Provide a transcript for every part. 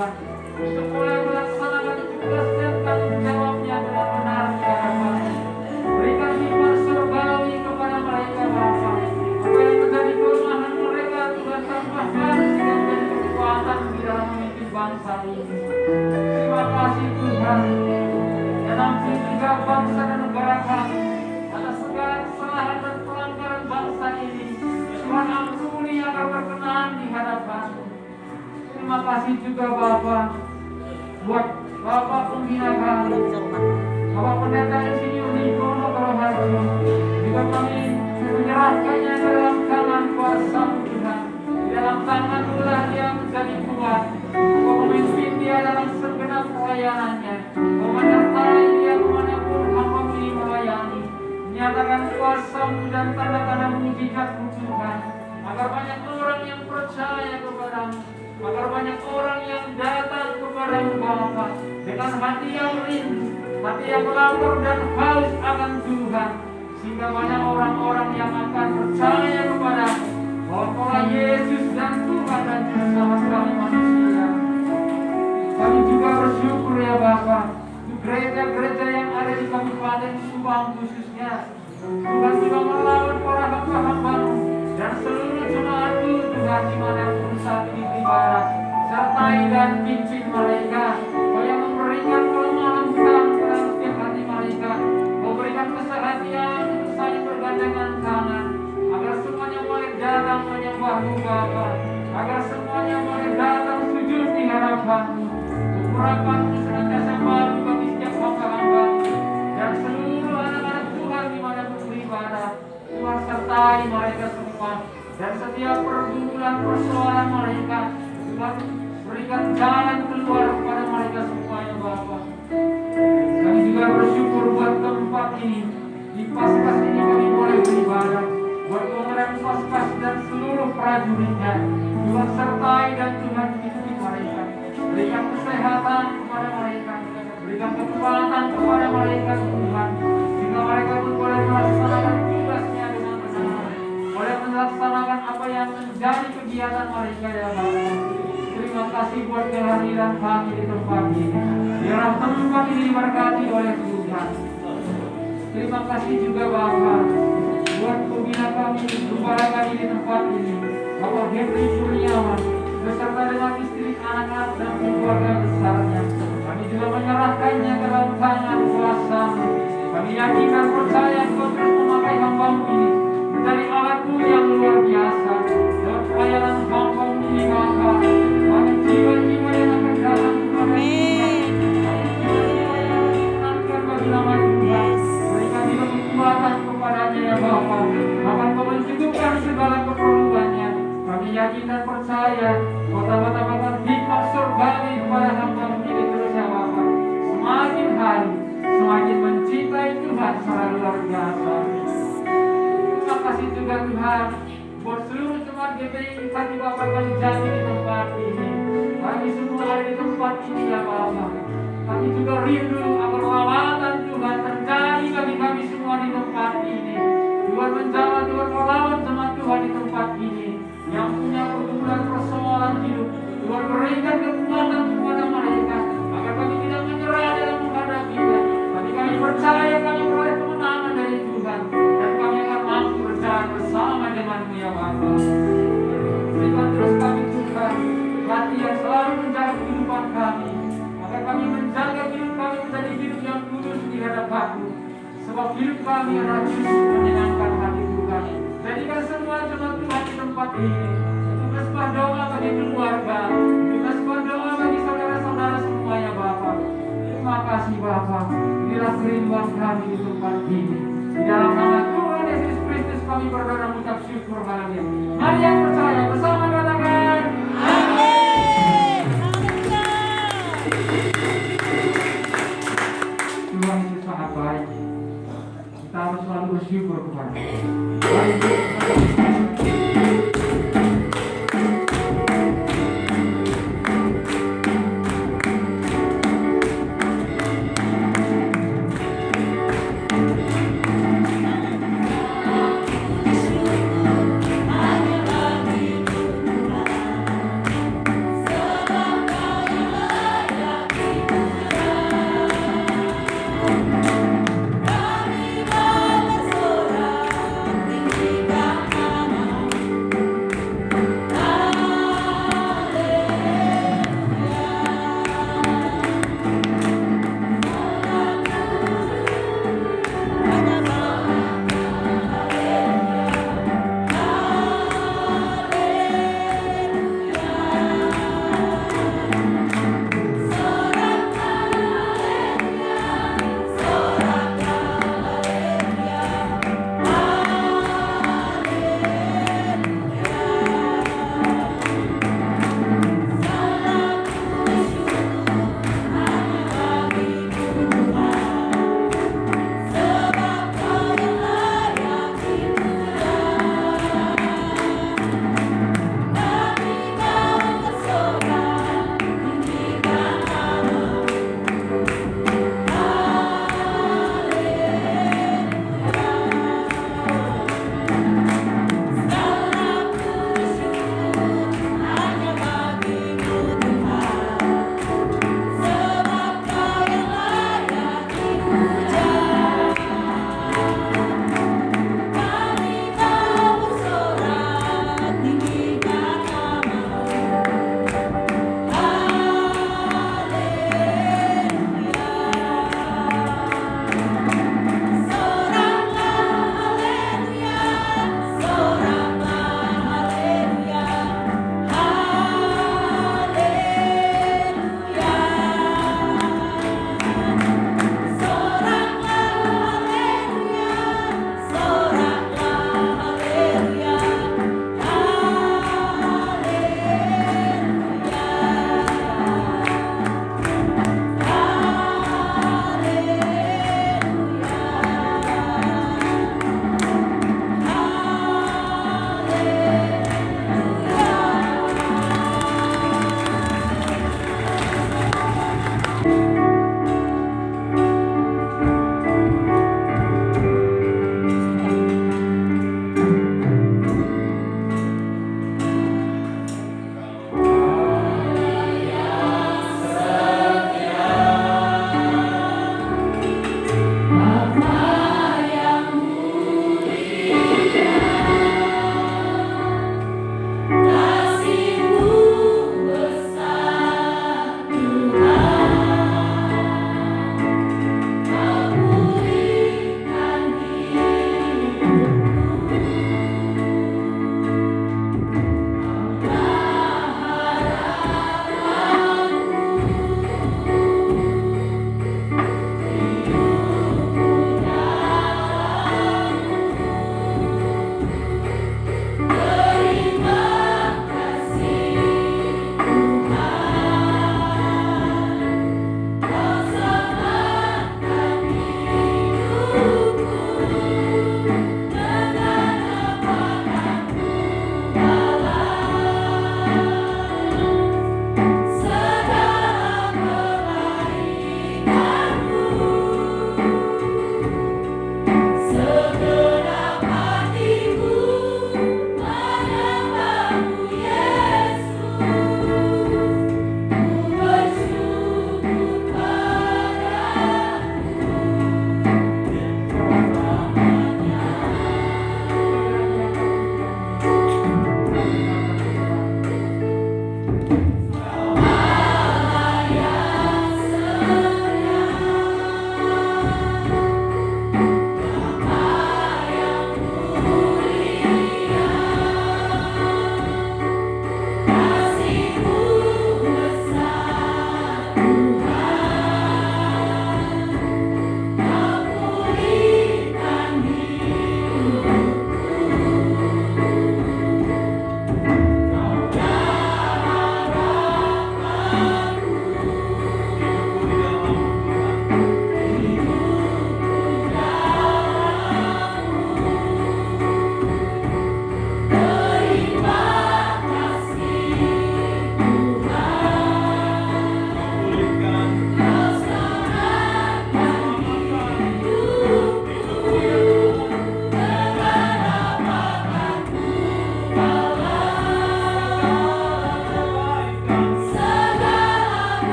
Tuhan, untuk mulai melaksanakan tugas dan tanggung jawabnya dengan benar di hadapan-Mu. Berikan hikmat surgawi kepada mereka Bapa, apa yang menjadi kelemahan mereka Tuhan tambahkan sehingga menjadi kekuatan di dalam memimpin bangsa ini. Terima kasih Tuhan, dan ampuni juga bangsa dan negara kami atas segala kesalahan dan pelanggaran bangsa ini. Tuhan ampuni agar berkenan di hadapan-Mu. Terima kasih juga Bapa buat Bapak pembina kami, Bapak Pendeta Insinyur Nikono Haji, juga kami menyerahkannya ke dalam tangan kuasa Tuhan. Di dalam tangan Tuhan dia menjadi kuat, Kau memimpin dia dalam segenap pelayanannya, Kau menyertai dia kemanapun hamba ini melayani. Nyatakan kuasa-Mu dan tanda-tanda mujizat-Mu Tuhan, agar banyak orang yang percaya kepada-Mu, agar banyak orang yang datang kepada-Mu Bapa dengan hati yang rindu, hati yang lapar dan haus akan Tuhan, sehingga banyak orang-orang yang akan percaya kepada-Mu bahwa Kaulah Yesus dan Tuhan dan Juru Selamat kami manusia. Kami juga bersyukur ya Bapa, gereja-gereja yang ada di Kabupaten Subang khususnya, Tuhan juga melawan para hamba-hamba-Mu dan seluruh jemaat-Mu Tuhan dimanapun saat ini beribadah. Sertai dan pimpin mereka, Kau yang memberikan kelemahan Tuhan dalam setiap hati mereka. Kau berikan kesehatan untuk saling bergandengan tangan, agar semuanya boleh datang menyembah-Mu Bapa, agar semuanya boleh datang sujud di hadapan-Mu. Urapan-Mu senantiasa baru bagi setiap hamba-hamba-Mu dan seluruh anak-anak Tuhan dimanapun beribadah. Tuhan sertai mereka semua dan setiap pergumulan persoalan mereka, Tuhan berikan jalan keluar kepada mereka semua ya Bapa. Kami juga bersyukur buat tempat ini, di Paskas ini kami boleh beribadah, buat Komandan Paskas dan seluruh prajuritnya. Tuhan sertai dan Tuhan pimpin mereka, berikan kesehatan kepada mereka, berikan kekuatan kepada mereka Tuhan, sehingga mereka pun boleh melaksanakan tugasnya dengan benar, boleh melaksanakan apa yang menjadi kegiatan mereka ya Bapa. Terima kasih buat kehadiran kami di tempat ini. Biarlah tempat ini diberkati oleh Tuhan. Terima kasih juga Bapa buat pembina kami, gembala kami di tempat ini, Bapak Henry Kurniawan beserta dengan istri, anak-anak dan keluarga besarnya. Kami juga menyerahkannya ke dalam tangan kuasa-Mu. Kami yakin dan percaya Kau terus memakai hamba-Mu ini menjadi alat-Mu yang luar biasa dalam pelayanan hamba-Mu ini Bapa. Banyak jiwa-jiwa yang akan datang menantikan bagi nama Tuhan. Berikan juga kekuatan kepadanya ya Bapa, akan Kau mencukupkan segala keperluannya. Kami yakin dan percaya Kau tambah-tambahkan hikmat surgawi kepada hamba-Mu ini terus ya Bapa. Semakin hari semakin mencintai Tuhan secara luar biasa. Terima kasih juga Tuhan buat seluruh jemaat GPI kami Bapak kami jadi di tempat ini. Kami semua ada di tempat ini ya Bapa. Kami juga rindu agar lawatan Tuhan terjadi bagi kami semua di tempat ini. Tuhan menjawab, Tuhan melawan jemaat Tuhan di tempat ini yang punya pergumulan persoalan hidup. Tuhan berikan kekuatan kepada mereka agar kami tidak menyerah dalam menghadapinya. Tapi kami percaya kami beroleh kemenangan dari Tuhan dan kami akan mampu berjalan bersama dengan-Mu ya Bapa. Berikan terus kami Tuhan hati yang selalu menjaga kehidupan kami, agar kami menjaga hidup kami menjadi hidup yang kudus di hadapan-Mu. Sebab hidup kami adalah justru menyenangkan hati Tuhan. Jadikan semua jemaat Tuhan di tempat ini tugas berdoa bagi keluarga, tugas berdoa bagi saudara-saudara semua ya Bapa. Terima kasih Bapa. Inilah kerinduan kami di tempat ini. Di dalam nama Tuhan Yesus Kristus kami berdoa dan mengucap syukur haleluya. Mari yang percaya bersama katakan amin. Tuhan Yesus sangat baik. Kita harus selalu bersyukur kepada-Nya.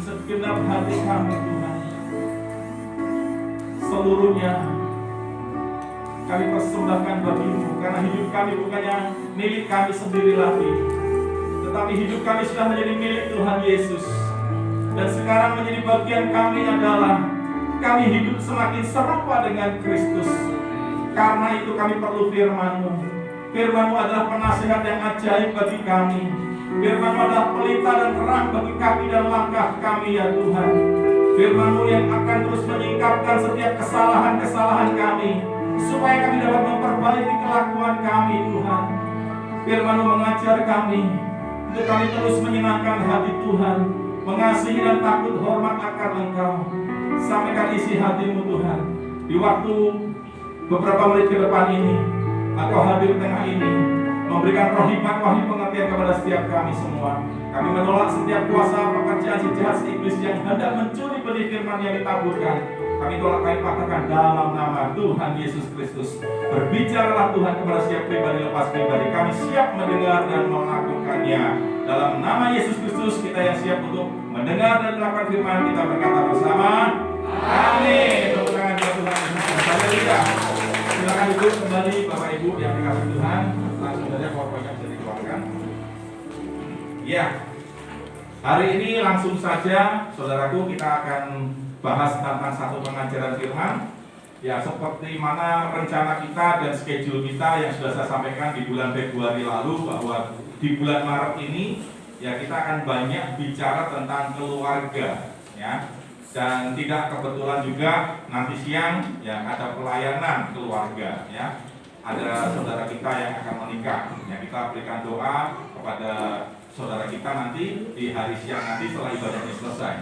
segenap hati kami Tuhan. Seluruhnya kami persembahkan bagi-Mu, karena hidup kami bukannya milik kami sendiri lagi, tetapi hidup kami sudah menjadi milik Tuhan Yesus. Dan sekarang menjadi bagian kami adalah kami hidup semakin serupa dengan Kristus. Karena itu kami perlu firman-Mu. Firman-Mu adalah penasihat yang ajaib bagi kami. Firman-Mu adalah pelita dan terang bagi kaki dan langkah kami ya Tuhan. Firman-Mu yang akan terus menyingkapkan setiap kesalahan-kesalahan kami, supaya kami dapat memperbaiki kelakuan kami Tuhan. Firman-Mu mengajar kami untuk kami terus menyenangkan hati Tuhan, mengasihi dan takut hormat akan Engkau. Sampaikan isi hati-Mu Tuhan. Di waktu beberapa menit ke depan ini, Engkau hadir di tengah ini, memberikan roh hikmat, wahyu pengertian kepada setiap kami semua. Kami menolak setiap kuasa pekerjaan si jahat iblis yang hendak mencuri benih firman yang ditaburkan. Kami tolak, kami patahkan dalam nama Tuhan Yesus Kristus. Berbicaralah Tuhan kepada setiap pribadi lepas pribadi. Kami siap mendengar dan melakukannya. Dalam nama Yesus Kristus kita yang siap untuk mendengar dan melakukan firman, kita berkata bersama, amin. Tepuk tangan buat Tuhan Yesus. Haleluya. Silakan duduk kembali Bapak Ibu yang dikasihi Tuhan. Langsung saja PowerPoint-nya bisa dikeluarkan. Ya, hari ini langsung saja saudaraku kita akan bahas tentang satu pengajaran firman. Ya, seperti mana rencana kita dan schedule kita yang sudah saya sampaikan di bulan Februari lalu, bahwa di bulan Maret ini ya kita akan banyak bicara tentang keluarga ya. Dan tidak kebetulan juga nanti siang ya ada pelayanan keluarga ya. Ada saudara kita yang akan menikah ya, kita berikan doa kepada saudara kita nanti di hari siang nanti setelah ibadah ini selesai.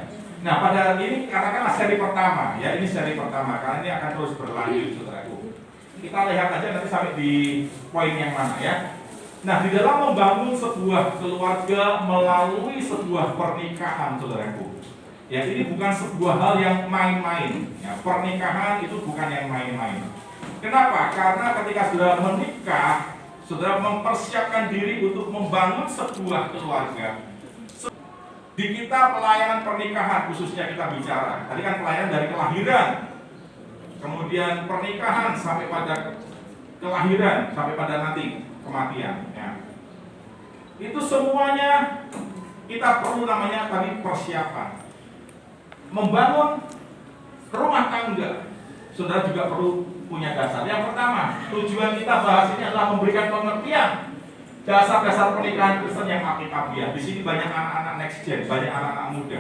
Nah, pada hari ini katakanlah seri pertama ya, ini seri pertama karena ini akan terus berlanjut saudaraku. Kita lihat aja nanti sampai di poin yang mana ya. Nah, di dalam membangun sebuah keluarga melalui sebuah pernikahan saudaraku, ya ini bukan sebuah hal yang main-main ya, pernikahan itu bukan yang main-main. Kenapa? Karena ketika saudara menikah, saudara mempersiapkan diri untuk membangun sebuah keluarga. Di kita pelayanan pernikahan khususnya kita bicara, tadi kan pelayanan dari kelahiran, kemudian pernikahan sampai pada kelahiran, sampai pada nanti kematian ya. Itu semuanya kita perlu namanya tadi persiapan. Membangun rumah tangga, saudara juga perlu punya dasar. Yang pertama, tujuan kita bahas ini adalah memberikan pengertian dasar-dasar pernikahan Kristen yang alkitabiah. Di sini banyak anak-anak next gen, banyak anak-anak muda.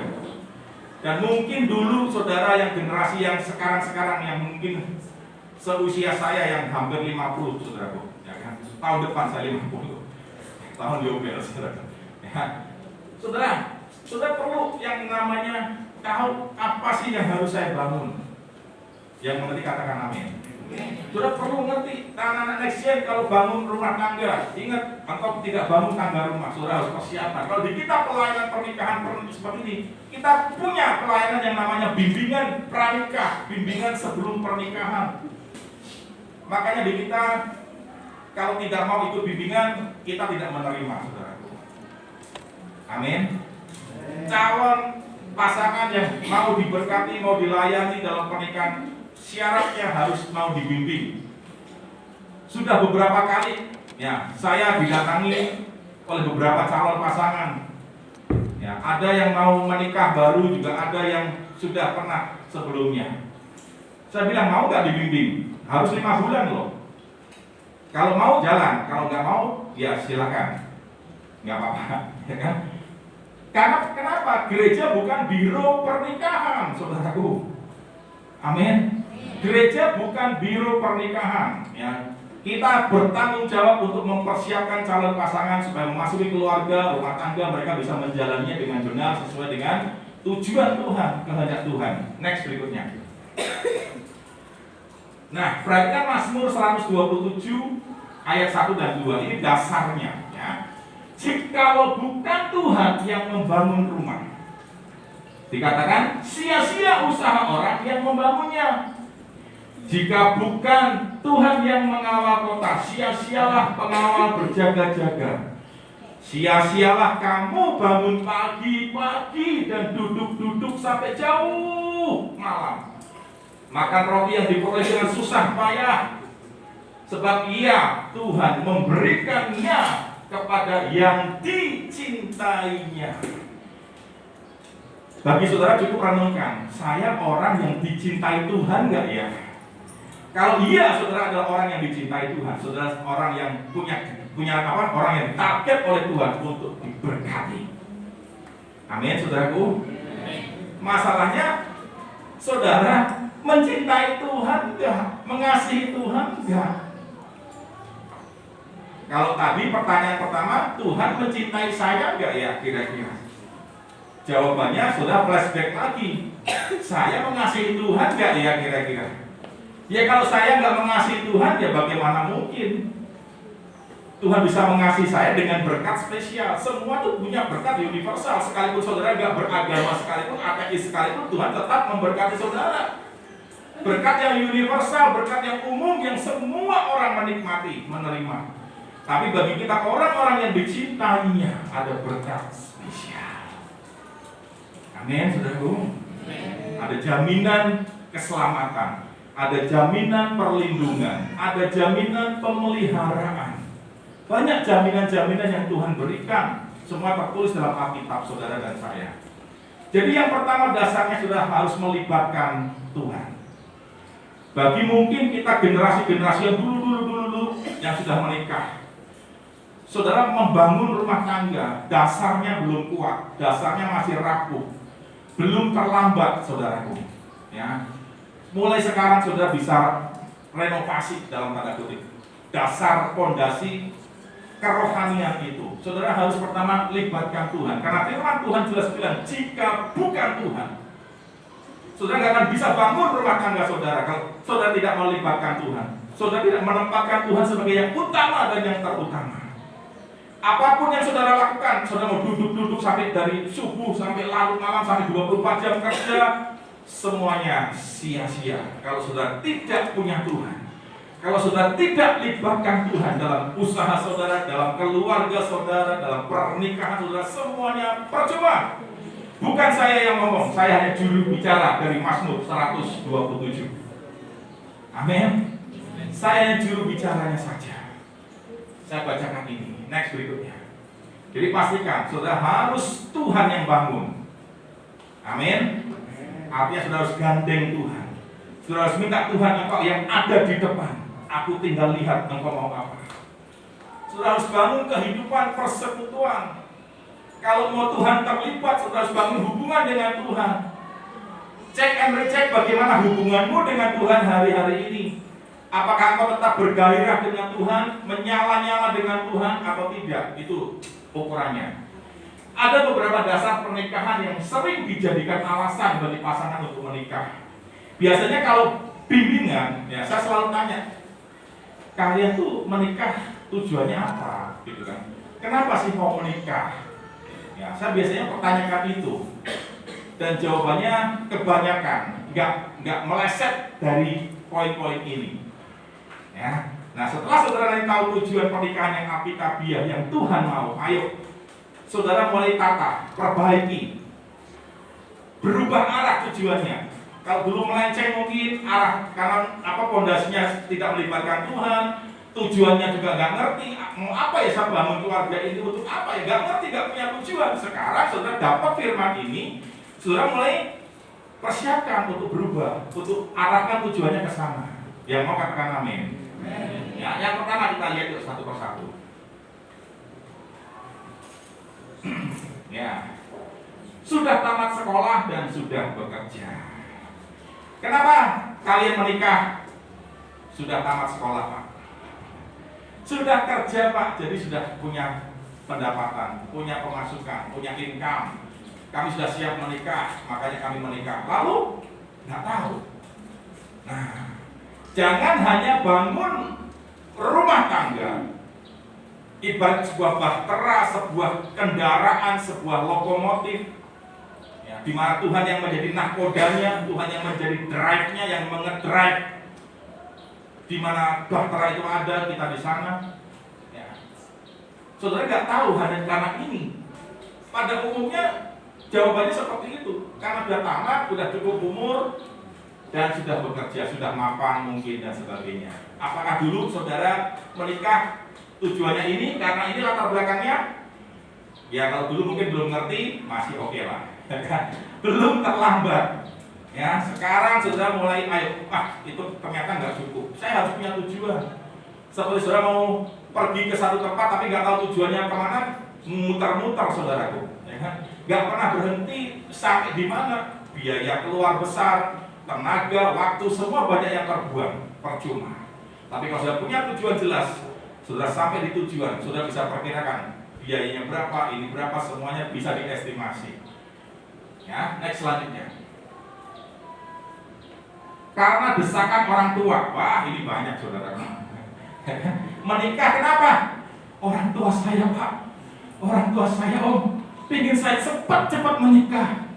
Dan mungkin dulu saudara yang generasi yang sekarang-sekarang yang mungkin seusia saya yang hampir 50, saudaraku, ya kan? Tahun depan saya 50. Tahun Yobel, saudara. Ya. Saudara perlu yang namanya tahu apa sih yang harus saya bangun. Yang mengerti katakan amin. Sudah perlu ngerti, anak-anak next gen kalau bangun rumah tangga, ingat, engkau tidak bangun tangga rumah, saudara harus persiapan. Kalau di kita pelayanan pernikahan seperti ini, kita punya pelayanan yang namanya bimbingan pranikah, bimbingan sebelum pernikahan. Makanya di kita, kalau tidak mau ikut bimbingan, kita tidak menerima, saudara. Amin. Calon pasangan yang mau diberkati, mau dilayani dalam pernikahan, syaratnya harus mau dibimbing. Sudah beberapa kali ya saya didatangi oleh beberapa calon pasangan. Ya, ada yang mau menikah baru, juga ada yang sudah pernah sebelumnya. Saya bilang, mau nggak dibimbing? Harus 5 bulan loh. Kalau mau jalan, kalau nggak mau ya silakan, nggak apa-apa, ya kan? Karena kenapa? Gereja bukan biro pernikahan, saudaraku. Amin. Gereja bukan biro pernikahan ya. Kita bertanggung jawab untuk mempersiapkan calon pasangan supaya memasuki keluarga, rumah tangga, mereka bisa menjalaninya dengan benar sesuai dengan tujuan Tuhan, kehendak Tuhan. Next berikutnya. Nah, perhatikan Mazmur 127 ayat 1 dan 2. Ini dasarnya ya. Jikalau bukan Tuhan yang membangun rumah, dikatakan sia-sia usaha orang yang membangunnya. Jika bukan Tuhan yang mengawal kota, sia-sialah pengawal berjaga-jaga. Sia-sialah kamu bangun pagi-pagi dan duduk-duduk sampai jauh malam, makan roti yang diperoleh dengan susah payah, sebab Ia, Tuhan, memberikannya kepada yang dicintainya. Bagi saudara cukup renungkan, saya orang yang dicintai Tuhan nggak ya? Kalau iya, saudara adalah orang yang dicintai Tuhan, saudara orang yang punya apa? Orang yang ditarget oleh Tuhan untuk diberkati. Amin, saudaraku. Masalahnya, saudara mencintai Tuhan enggak? Mengasihi Tuhan enggak? Kalau tadi pertanyaan pertama, Tuhan mencintai saya enggak ya kira-kira? Jawabannya sudah flashback lagi. Saya mengasihi Tuhan enggak ya kira-kira? Ya kalau saya enggak mengasihi Tuhan, ya bagaimana mungkin Tuhan bisa mengasihi saya dengan berkat spesial? Semua tuh punya berkat universal. Sekalipun saudara enggak beragama, sekalipun ateis, sekalipun Tuhan tetap memberkati saudara. Berkat yang universal, berkat yang umum, yang semua orang menikmati, menerima. Tapi bagi kita orang-orang yang dicintainya, ada berkat spesial. Amin, saudaraku. Ada jaminan keselamatan, ada jaminan perlindungan, ada jaminan pemeliharaan. Banyak jaminan-jaminan yang Tuhan berikan. Semua tertulis dalam Alkitab, saudara dan saya. Jadi yang pertama dasarnya sudah harus melibatkan Tuhan. Bagi mungkin kita generasi-generasi yang dulu yang sudah menikah, saudara membangun rumah tangga, dasarnya belum kuat, dasarnya masih rapuh, belum terlambat, saudaraku. Ya, mulai sekarang saudara bisa renovasi dalam tanda kutip dasar pondasi kerohanian itu. Saudara harus pertama libatkan Tuhan, karena firman Tuhan jelas bilang, jika bukan Tuhan, saudara nggak akan bisa bangun rumah tangga saudara kalau saudara tidak melibatkan Tuhan. Saudara tidak menempatkan Tuhan sebagai yang utama dan yang terutama. Apapun yang saudara lakukan, saudara mau duduk-duduk sampai dari subuh sampai larut malam sampai 24 jam kerja, semuanya sia-sia kalau saudara tidak punya Tuhan. Kalau saudara tidak libatkan Tuhan dalam usaha saudara, dalam keluarga saudara, dalam pernikahan saudara, semuanya percuma. Bukan saya yang ngomong, saya hanya juru bicara dari Mazmur 127. Amin. Saya hanya juru bicaranya saja. Saya bacakan ini, next berikutnya. Jadi pastikan, saudara harus Tuhan yang bangun. Amin. Artinya saudara harus gandeng Tuhan. Saudara harus minta Tuhan, engkau yang ada di depan, aku tinggal lihat engkau mau apa. Saudara harus bangun kehidupan persekutuan. Kalau mau Tuhan terlibat, saudara harus bangun hubungan dengan Tuhan. Cek and recheck bagaimana hubunganmu dengan Tuhan hari-hari ini. Apakah engkau tetap bergairah dengan Tuhan, menyala-nyala dengan Tuhan atau tidak? Itu ukurannya. Ada beberapa dasar pernikahan yang sering dijadikan alasan bagi pasangan untuk menikah. Biasanya kalau bimbingan, ya saya selalu tanya, kalian tuh menikah tujuannya apa? Gitu kan? Kenapa sih mau menikah? Ya, saya biasanya pertanyakan itu, dan jawabannya kebanyakan nggak meleset dari poin-poin ini. Ya, nah setelah saudara nanti tahu tujuan pernikahan yang apitabiah yang Tuhan mau, ayo saudara mulai tata, perbaiki, berubah arah tujuannya. Kalau dulu melenceng mungkin arah karena pondasinya tidak melibatkan Tuhan. Tujuannya juga nggak ngerti, mau apa ya saya bangun keluarga ini untuk apa ya, nggak ngerti, nggak punya tujuan. Sekarang saudara dapat firman ini, saudara mulai persiapkan untuk berubah, untuk arahkan tujuannya ke sana. Yang mau katakan amin. Ya, yang pertama kita lihat itu satu persatu. Ya, sudah tamat sekolah dan sudah bekerja. Kenapa kalian menikah? Sudah tamat sekolah, Pak. Sudah kerja, Pak, jadi sudah punya pendapatan, punya pemasukan, punya income. Kami sudah siap menikah, makanya kami menikah. Lalu, nggak tahu. Nah, jangan hanya bangun rumah tangga, ibarat sebuah bahtera, sebuah kendaraan, sebuah lokomotif, ya, di mana Tuhan yang menjadi nahkodanya, Tuhan yang menjadi drive-nya, yang mengedrive. Di mana bahtera itu ada, kita di sana. Ya. Saudara nggak tahu hanya karena ini. Pada umumnya jawabannya seperti itu. Karena sudah tamat, sudah cukup umur, dan sudah bekerja, sudah mapan mungkin dan sebagainya. Apakah dulu saudara menikah tujuannya ini karena ini latar belakangnya? Ya kalau dulu mungkin belum ngerti, masih oke lah. Belum terlambat. Ya sekarang saudara mulai ayo, itu ternyata nggak cukup. Saya harus punya tujuan. Seperti saudara mau pergi ke satu tempat tapi nggak tahu tujuannya kemana, muter-muter saudaraku. Nggak pernah berhenti sampai di mana, biaya keluar besar, tenaga, waktu, semua banyak yang terbuang, percuma. Tapi kalau sudah punya tujuan jelas, saudara sampai di tujuan, saudara bisa perkirakan biayanya berapa, ini berapa, semuanya bisa diestimasi. Ya, next selanjutnya. Karena desakan orang tua, wah ini banyak saudara. Menikah kenapa? Orang tua saya Pak, orang tua saya Om, pengen saya cepat-cepat menikah.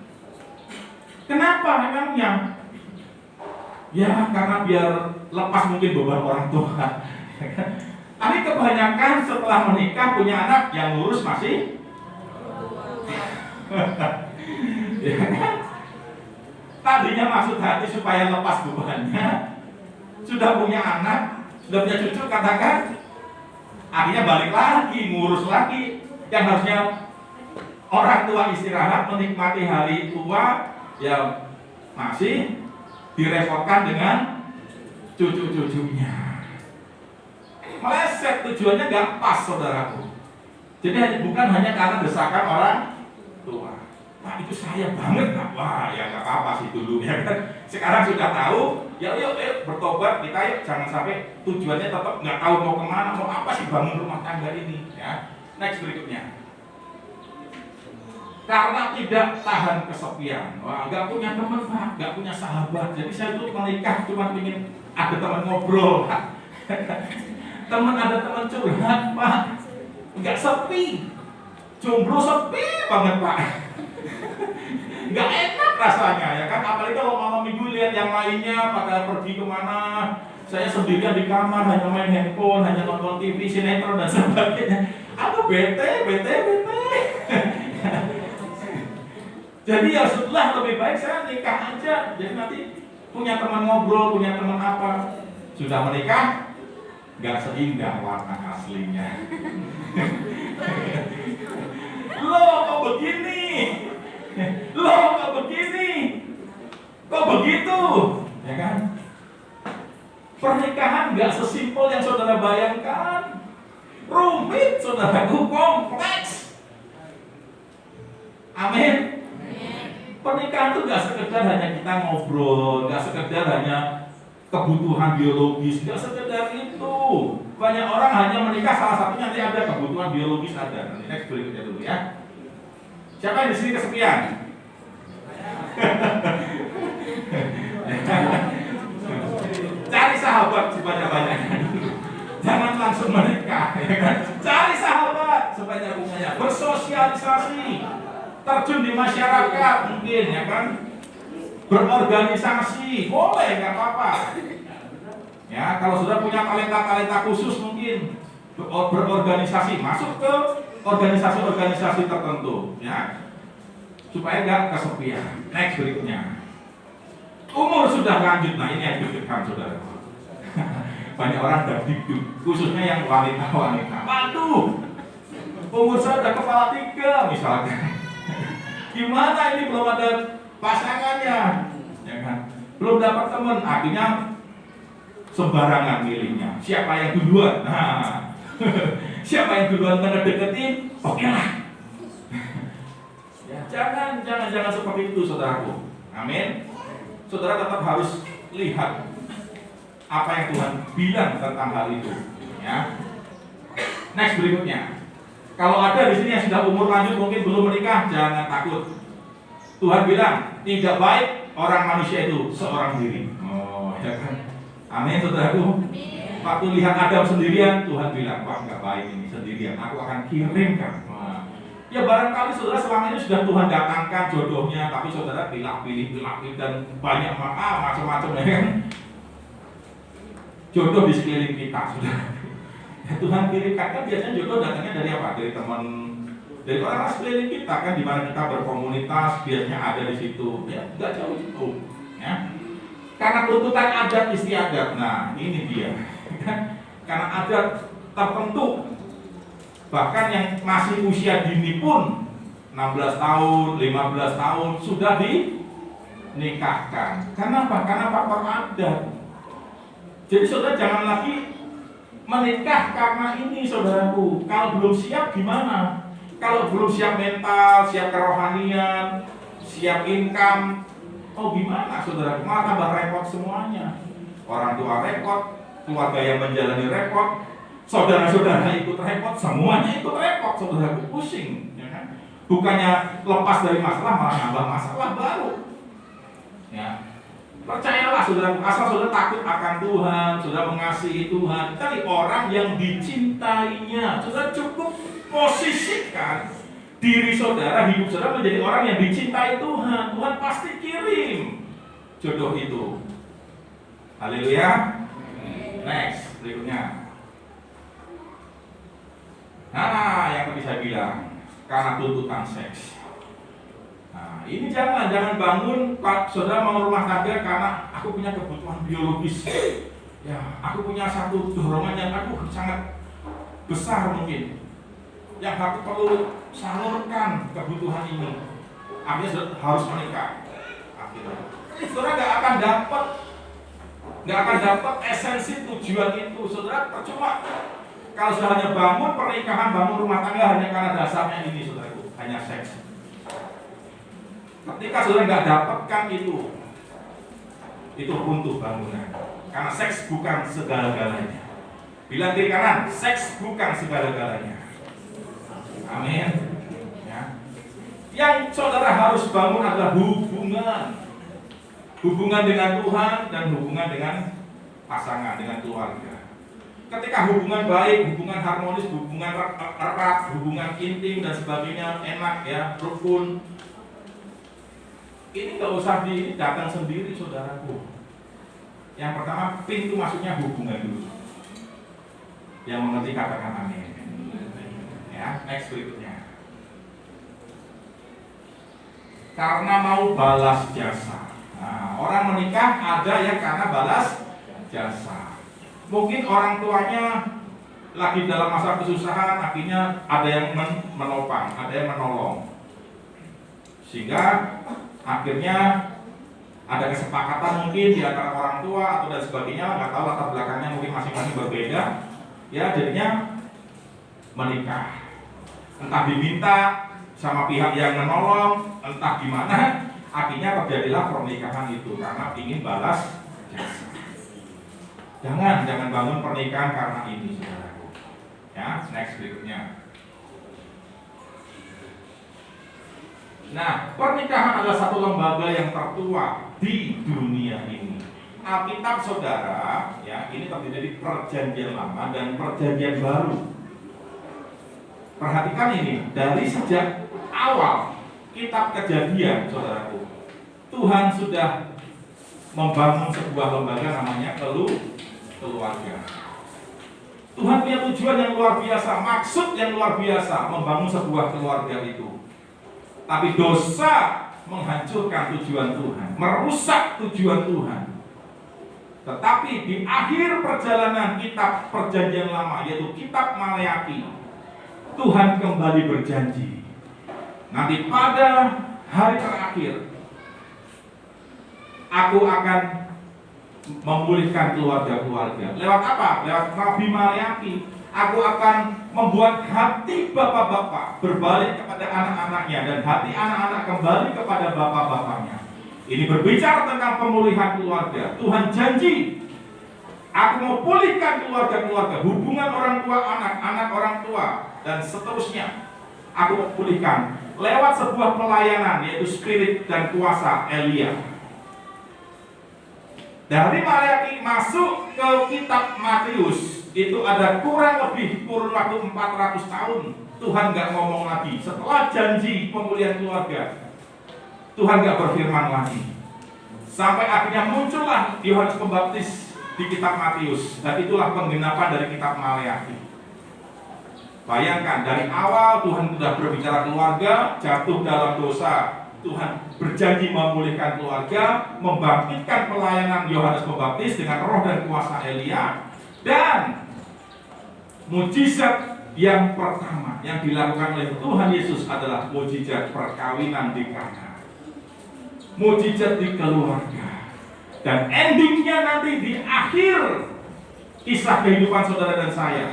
Kenapa emangnya? Ya karena biar lepas mungkin beban orang tua. Tapi kebanyakan setelah menikah punya anak yang ngurus masih ya kan? Tadinya maksud hati supaya lepas bebannya, sudah punya anak, sudah punya cucu, katakan akhirnya balik lagi, ngurus lagi. Yang harusnya orang tua istirahat menikmati hari tua, ya masih direpotkan dengan cucu-cucunya. Meleset, tujuannya nggak pas saudaraku. Jadi bukan hanya karena desakan orang tua. Pak itu saya banget, wah ya nggak apa-apa sih dulu ya kan. Sekarang sudah tahu, ya yuk bertobat kita yuk, jangan sampai tujuannya tetap nggak tahu mau kemana, mau apa sih bangun rumah tangga ini ya. Next berikutnya. Karena tidak tahan kesepian, wah nggak punya teman Pak, nggak punya sahabat. Jadi saya tuh menikah cuma ingin ada teman ngobrol Pak. Ada teman curhat Pak, nggak sepi, jomblo sepi banget Pak. Nggak enak rasanya ya kan, apalagi kalau malam minggu lihat yang lainnya pada pergi kemana, saya sendirian di kamar hanya main handphone, hanya nonton TV, sinetron dan sebagainya. Aku bete. Jadi ya setelah lebih baik saya nikah aja, jadi nanti punya teman ngobrol, punya teman apa. Sudah menikah nggak seindah warna aslinya. Loh kok begini? Loh kok begini? Kok begitu? Ya kan? Pernikahan nggak sesimpel yang saudara bayangkan. Rumit saudaraku, kompleks. Amin. Pernikahan itu nggak sekedar hanya kita ngobrol, nggak sekedar hanya kebutuhan biologis, nggak sekedar itu. Banyak orang hanya menikah salah satunya nanti ada kebutuhan biologis ada. Nanti next berikutnya dulu ya. Siapa yang di sini kesepian? Cari sahabat sebanyak-banyaknya. Jangan langsung menikah, ya kan? Cari sahabat sebanyak-banyaknya. Bersosialisasi, terjun di masyarakat mungkin, ya kan? Berorganisasi, boleh nggak apa-apa. Ya, kalau sudah punya talenta-talenta khusus mungkin berorganisasi, masuk ke organisasi-organisasi tertentu, ya, supaya nggak kesepian. Next berikutnya, umur sudah lanjut. Nah ini yang dipikirkan saudara. Banyak orang dikduk, khususnya yang wanita-wanita. Waduh, umur saya udah kepala 3 misalkan. Gimana ini belum ada pasangannya, ya kan? Belum dapat teman, akhirnya sembarangan milihnya. Siapa yang duluan? Nah, siapa yang duluan ngedeketin? Oke lah. Ya, jangan seperti itu saudaraku. Amin. Saudara tetap harus lihat apa yang Tuhan bilang tentang hal itu. Ya. Next berikutnya. Kalau ada di sini yang sudah umur lanjut mungkin belum menikah, jangan takut. Tuhan bilang tidak baik orang manusia itu seorang diri. Oh, ya kan? Amin saudaraku. Waktu lihat Adam sendirian, Tuhan bilang, wah nggak baik ini sendirian. Aku akan kirimkan. Ya barangkali saudara selama ini sudah Tuhan datangkan jodohnya, tapi saudara pilih dan banyak macam-macam ya kan. Jodoh di sekeliling kita, saudara. Tuhan kirimkan, kan biasanya jodoh datangnya dari apa? Dari teman, dari orang sekeliling kita kan, di mana kita berkomunitas biasanya ada di situ, ya nggak jauh-jauh, ya. Karena tuntutan adat istiadat, nah ini dia, karena adat tertentu, bahkan yang masih usia dini pun 16 tahun, 15 tahun sudah dinikahkan. Kenapa? Karena faktor adat. Jadi saudara jangan lagi menikah karena ini, saudaraku. Kalau belum siap gimana? Kalau belum siap mental, siap kerohanian, siap income, oh gimana saudaraku? Malah tambah repot semuanya. Orang tua repot, keluarga yang menjalani repot, saudara-saudara ikut repot, semuanya ikut repot, saudaraku, pusing, ya kan? Bukannya lepas dari masalah, malah nambah masalah baru. Ya. Percayalah saudara, asal saudara takut akan Tuhan, saudara mengasihi Tuhan, cari orang yang dicintainya. Saudara cukup posisikan diri saudara, hidup saudara menjadi orang yang dicintai Tuhan. Tuhan pasti kirim jodoh itu. Haleluya. Next, berikutnya. Nah, yang tadi saya bilang, karena tuntutan seks. Nah, ini jangan bangun saudara mau rumah tangga karena aku punya kebutuhan biologis. Ya, aku punya satu dorongan yang sangat besar mungkin, yang aku perlu salurkan kebutuhan ini. Akhirnya harus menikah. Akhirnya, saudara nggak akan dapat esensi tujuan itu. Saudara percuma kalau saudara hanya bangun pernikahan, bangun rumah tangga hanya karena dasarnya ini, saudaraku, hanya seks. Ketika saudara nggak dapatkan itu runtuh bangunan. Karena seks bukan segala-galanya. Bilang kiri kanan, seks bukan segala-galanya. Amin. Ya. Yang saudara harus bangun adalah hubungan dengan Tuhan dan hubungan dengan pasangan, dengan keluarga. Ketika hubungan baik, hubungan harmonis, hubungan erat, hubungan intim dan sebagainya enak, ya, rukun. Ini nggak usah datang sendiri, saudaraku. Yang pertama, pintu masuknya hubungan dulu. Yang mengerti katakan amin. Ya, next berikutnya. Karena mau balas jasa. Nah, orang menikah ada yang karena balas jasa. Mungkin orang tuanya lagi dalam masa kesusahan, akhirnya ada yang menopang, ada yang menolong. Sehingga akhirnya ada kesepakatan mungkin di antara orang tua atau dan sebagainya, nggak tahu latar belakangnya mungkin masing-masing berbeda, ya jadinya menikah. Entah diminta sama pihak yang menolong, entah gimana, akhirnya terjadilah pernikahan itu karena ingin balas jasa. Jangan bangun pernikahan karena ini, saudaraku. Ya, next berikutnya. Nah, pernikahan adalah satu lembaga yang tertua di dunia ini. Alkitab, saudara, ya, ini terdiri dari Perjanjian Lama dan Perjanjian Baru. Perhatikan ini, dari sejak awal kitab Kejadian, saudaraku, Tuhan sudah membangun sebuah lembaga namanya keluarga. Tuhan punya tujuan yang luar biasa, maksud yang luar biasa membangun sebuah keluarga itu. Tapi dosa menghancurkan tujuan Tuhan, merusak tujuan Tuhan. Tetapi di akhir perjalanan kitab Perjanjian Lama, yaitu kitab Maleakhi, Tuhan kembali berjanji, nanti pada hari terakhir aku akan memulihkan keluarga-keluarga. Lewat apa? Lewat Nabi Maleakhi. Aku akan membuat hati bapak-bapak berbalik kepada anak-anaknya dan hati anak-anak kembali kepada bapak-bapaknya. Ini berbicara tentang pemulihan keluarga. Tuhan janji, aku mau pulihkan keluarga-keluarga, hubungan orang tua anak, anak orang tua, dan seterusnya. Aku mau pulihkan lewat sebuah pelayanan, yaitu spirit dan kuasa Elia. Dari Maleakhi masuk ke kitab Matius, itu ada kurang lebih kurun waktu 400 tahun. Tuhan gak ngomong lagi. Setelah janji pemulihan keluarga, Tuhan gak berfirman lagi. Sampai akhirnya muncullah Yohanes Pembaptis di kitab Matius. Dan itulah penggenapan dari kitab Maleakhi. Bayangkan dari awal Tuhan sudah berbicara keluarga, jatuh dalam dosa. Tuhan berjanji memulihkan keluarga, membangkitkan pelayanan Yohanes Pembaptis dengan roh dan kuasa Elia. Dan mujizat yang pertama yang dilakukan oleh Tuhan Yesus adalah mujizat perkawinan di Kana. Mujizat di keluarga. Dan endingnya nanti di akhir kisah kehidupan saudara dan saya,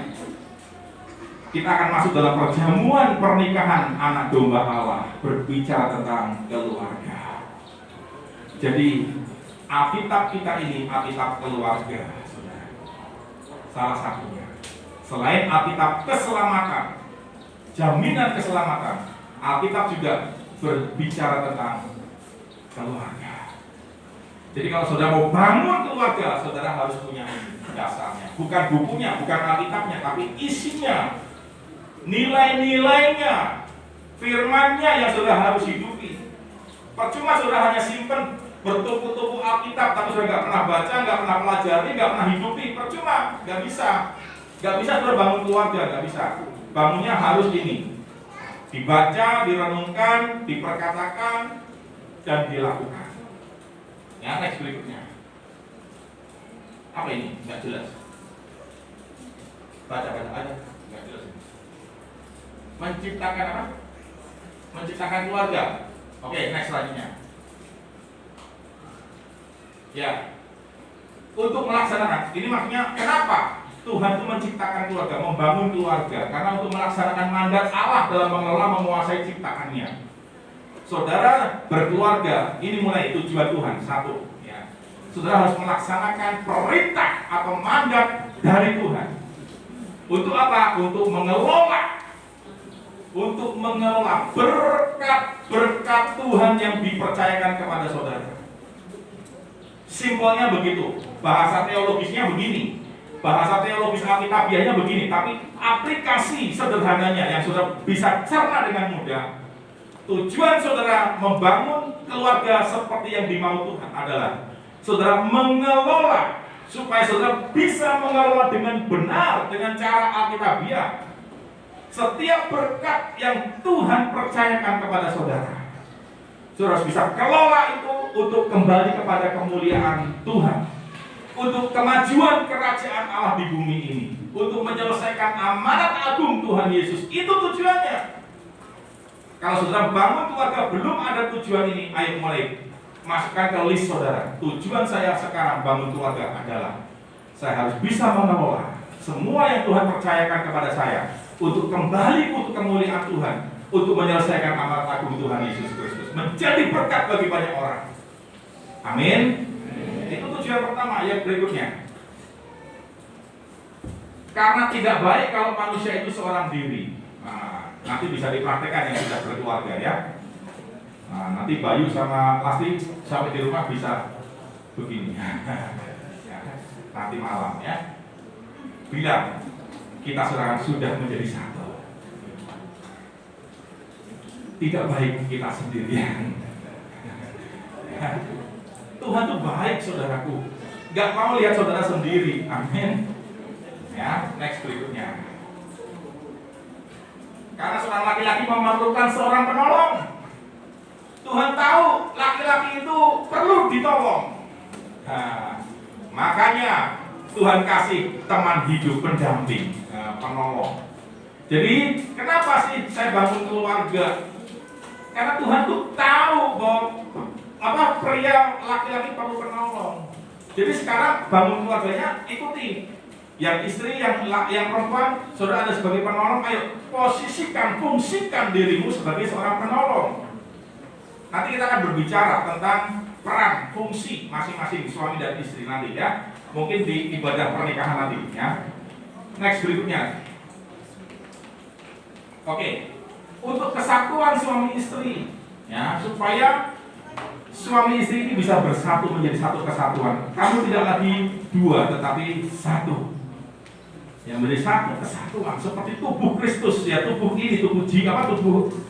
kita akan masuk dalam perjamuan pernikahan anak domba Allah, berbicara tentang keluarga. Jadi Alkitab kita ini Alkitab keluarga, saudara. Salah satunya. Selain Alkitab keselamatan, jaminan keselamatan, Alkitab juga berbicara tentang keluarga. Jadi kalau saudara mau bangun keluarga, saudara harus punya dasarnya. Bukan bukunya, bukan Alkitabnya, tapi isinya, nilai-nilainya, firmannya yang saudara harus hidupi. Percuma saudara hanya simpen bertuku-tuku Alkitab, tapi saudara nggak pernah baca, nggak pernah pelajari, nggak pernah hidupi. Percuma, nggak bisa. Nggak bisa saudara bangun keluarga, nggak bisa. Bangunnya harus ini, dibaca, direnungkan, diperkatakan, dan dilakukan. Ya, next berikutnya. Apa ini? Nggak jelas. Baca aja, nggak jelas. Menciptakan apa? Menciptakan keluarga. Oke, next selanjutnya. Ya, untuk melaksanakan. Ini maksudnya kenapa Tuhan itu menciptakan keluarga, membangun keluarga? Karena untuk melaksanakan mandat Allah dalam mengelola, menguasai ciptaannya. Saudara berkeluarga, ini mulai tujuan Tuhan. Satu, ya. Saudara harus melaksanakan perintah atau mandat dari Tuhan. Untuk apa? Untuk mengelola berkat Tuhan yang dipercayakan kepada saudara. Simpelnya begitu. Bahasa teologisnya begini. Bahasa teologis Alkitabiahnya begini. Tapi aplikasi sederhananya yang saudara bisa cerna dengan mudah. Tujuan saudara membangun keluarga seperti yang dimau Tuhan adalah saudara mengelola, supaya saudara bisa mengelola dengan benar, dengan cara Alkitabiah setiap berkat yang Tuhan percayakan kepada saudara. Saudara harus bisa kelola itu untuk kembali kepada kemuliaan Tuhan, untuk kemajuan kerajaan Allah di bumi ini, untuk menyelesaikan amanat agung Tuhan Yesus. Itu tujuannya. Kalau saudara bangun keluarga belum ada tujuan ini, ayo mulai masukkan ke list saudara. Tujuan saya sekarang bangun keluarga adalah saya harus bisa mengelola semua yang Tuhan percayakan kepada saya untuk kembali untuk kemuliaan Tuhan, untuk menyelesaikan amanat agung Tuhan Yesus Kristus, menjadi berkat bagi banyak orang. Amin. Itu tujuan pertama. Yang berikutnya, karena tidak baik kalau manusia itu seorang diri. Nanti bisa dipraktekkan yang sudah berkeluarga ya. Nanti Bayu sama Lasti sampai di rumah bisa begini. Ya, nanti malam ya. Bilang kita sekarang sudah menjadi satu. Tidak baik kita sendirian. Tuhan tuh baik saudaraku. Gak mau lihat saudara sendiri. Amin. Ya, next berikutnya. Karena seorang laki-laki memerlukan seorang penolong. Tuhan tahu laki-laki itu perlu ditolong. Nah, makanya Tuhan kasih teman hidup, pendamping, penolong. Jadi kenapa sih saya bangun keluarga? Karena Tuhan tuh tahu bahwa pria laki-laki perlu penolong. Jadi sekarang bangun keluarganya ikuti. Yang istri, yang perempuan, saudara ada sebagai penolong, ayo posisikan, fungsikan dirimu sebagai seorang penolong. Nanti kita akan berbicara tentang peran, fungsi masing-masing suami dan istri nanti ya. Mungkin di ibadah pernikahan nanti ya. Next berikutnya. Oke. Untuk kesatuan suami istri ya, supaya suami istri ini bisa bersatu menjadi satu kesatuan. Kamu tidak lagi dua tetapi satu. Yang menjadi satu kesatuan seperti tubuh Kristus ya, tubuh ini, tubuh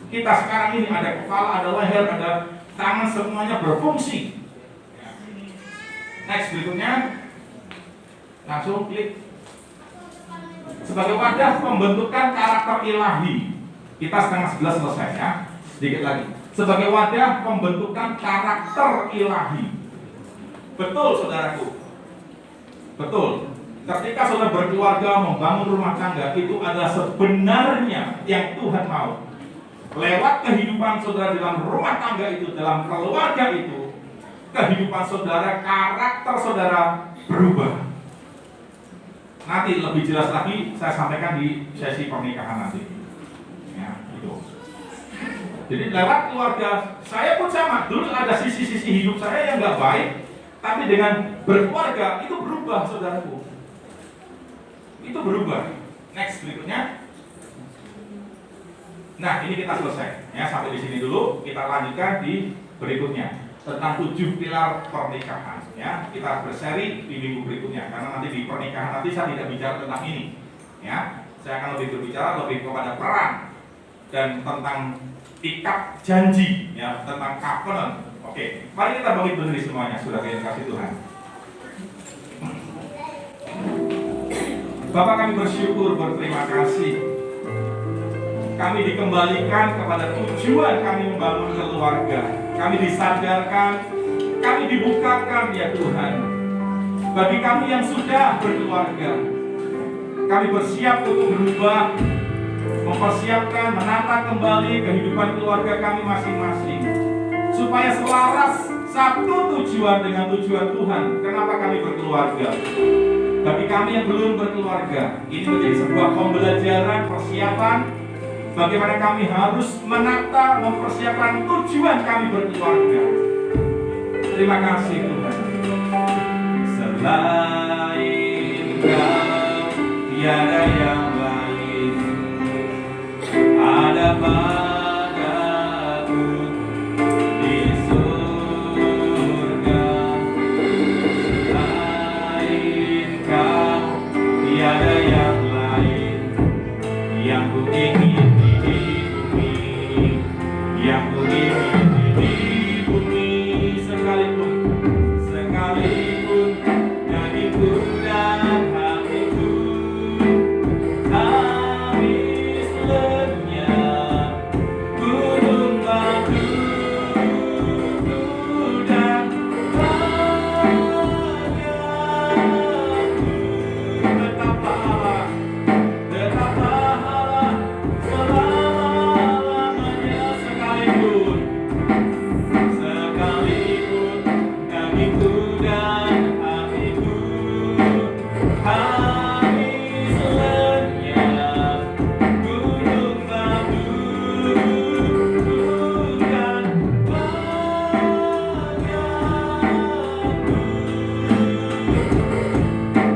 kita sekarang ini ada kepala, ada leher, ada tangan, semuanya berfungsi. Next berikutnya, langsung klik. sebagai wadah pembentukan karakter ilahi. Kita setengah 11 selesai ya. Sedikit lagi. Sebagai wadah pembentukan karakter ilahi. Betul saudaraku. Betul. Ketika saudara berkeluarga, membangun rumah tangga, itu adalah sebenarnya yang Tuhan mau. Lewat kehidupan saudara dalam rumah tangga itu, dalam keluarga itu, kehidupan saudara, karakter saudara berubah. Nanti lebih jelas lagi saya sampaikan di sesi pernikahan nanti. Ya, itu. Jadi lewat keluarga, saya pun sama. Dulu ada sisi-sisi hidup saya yang nggak baik, tapi dengan berkeluarga itu berubah, saudaraku. Itu berubah. Next berikutnya. Nah, ini kita selesai. Ya, sampai di sini dulu. Kita lanjutkan di berikutnya tentang 7 pilar pernikahan. Ya, kita berseri di minggu berikutnya. Karena nanti di pernikahan nanti saya tidak bicara tentang ini. Ya, saya akan lebih berbicara lebih kepada peran dan tentang ikat janji. Ya, tentang covenant. Oke, mari kita bangkit berdiri semuanya. Sudah kasih Tuhan. Bapak, kami bersyukur, berterima kasih. Kami dikembalikan kepada tujuan kami membangun keluarga. Kami disadarkan, kami dibukakan ya Tuhan. Bagi kami yang sudah berkeluarga, kami bersiap untuk berubah, mempersiapkan, menata kembali kehidupan keluarga kami masing-masing, supaya selaras satu tujuan dengan tujuan Tuhan. Kenapa kami berkeluarga? Bagi kami yang belum berkeluarga, ini menjadi sebuah pembelajaran, persiapan bagaimana kami harus menata, mempersiapkan tujuan kami berkeluarga. Terima kasih Tuhan. Selain Kau tiada yang lain, ada padaku di surga. Selain Kau tiada yang lain yang ku ingin di bumi, yang ku ingin di bumi. Sekalipun dagingku dan hatiku habis lenyap, gunung batu dan bahagiaku. Tetaplah Allah selama-lamanya. Sekalipun dagingku dan hatiku habis lenyap, gunung batu dan bahagiaku.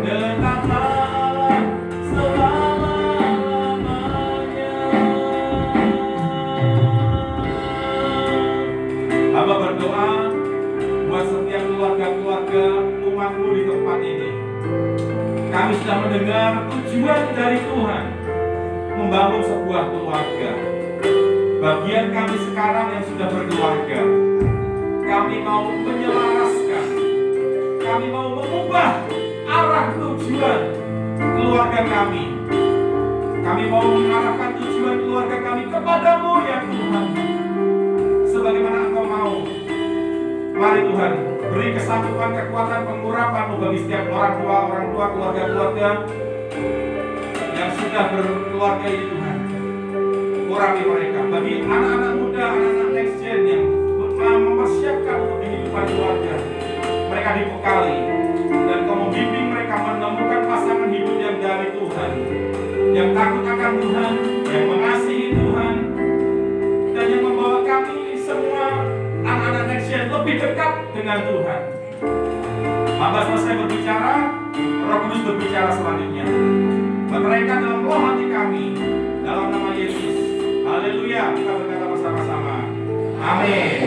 Tetaplah Allah selama-lamanya. Hamba berdoa buat setiap keluarga-keluarga umatmu di tempat ini. Kami sudah mendengar tujuan dari Tuhan membangun sebuah keluarga. Bagian kami sekarang yang sudah berkeluarga, kami mau menyelaraskan, kami mau mengubah arah tujuan keluarga kami. Kami mau mengarahkan tujuan keluarga kami kepadamu ya Tuhan, sebagaimana Engkau mau. Mari Tuhan, beri kesanggupan, kekuatan, pengurapan bagi setiap orang tua, keluarga-keluarga yang sudah berkeluarga ini Tuhan. Urapi mereka. Bagi anak-anak muda, anak-anak next gen yang mempersiapkan untuk kehidupan keluarga, mereka dibekali dan Kau membimbing mereka menemukan pasangan hidup yang dari Tuhan, yang takut akan Tuhan, yang mengasihi Tuhan, dan yang membawa kami semua anak-anak next gen lebih dekat dengan Tuhan. Hamba selesai berbicara, Roh Kudus berbicara selanjutnya. Meteraikan dalam roh hati kami, dalam nama Yesus. Haleluya, kita berkata bersama-sama. Amin.